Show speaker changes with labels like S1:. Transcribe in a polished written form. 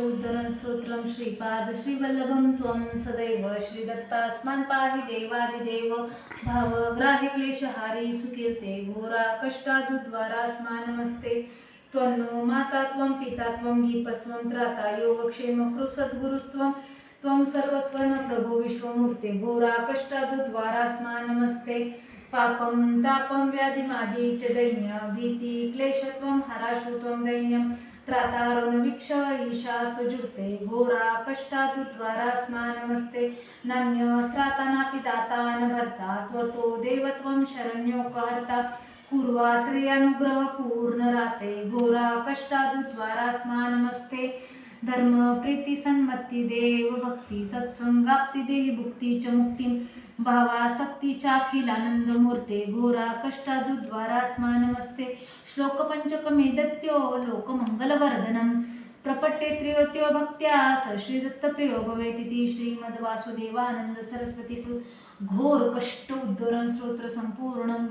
S1: उद्धरण स्तोत्रम श्रीपाद श्रीवल्लभं त्वं सदैव श्रीदत्तास्मान् पाहि देवादिदेव भावग्राहि क्लेशहारी सुकीर्ते घोरा कष्टादुद्वारास्मा नमस्ते त्वन्नो माता त्वं पिता त्वं गीपस्त्वं त्राता योगक्षेम कृसद्गुरुस्त्वं त्वं सर्वस्वन प्रभो विश्वमूर्ते घोरा कष्टादुद्वारास्मा नमस्ते पापं तापं व्याधिमादी च दैन्य भीति क्लेशत्वं हराशु त्वं दैन्यं त्रातारुणवीक्ष ईशास्तजुर्ते घोरा कष्टादुद्वारास्मा नमस्ते नान्यस्त्राता नापि दाता न भर्ता त्वतो देवत्वं शरण्योपहर्ता कुर्वात्र्यनुग्रह पूर्णराते घोरा कष्टादुद्वारास्मा नमस्ते धर्म प्रीती सन्मती देव भक्ती सत्संगाप्ती देही भुक्ती च मुक्ती भावासक्तीच्या अखिलानंद मूर्ते घोरा कष्टादुद्वारास्मा नमस्ते श्लोक पंचकमे दत्यो लोकमंगलवर्धनम प्रपट्टे त्रियोत्यो भक्त्या स श्रीदत्तप्रियो भवेतिति श्रीमद्वासुदेवानंद सरस्वती घोर कष्ट उद्धरण स्तोत्र संपूर्णम।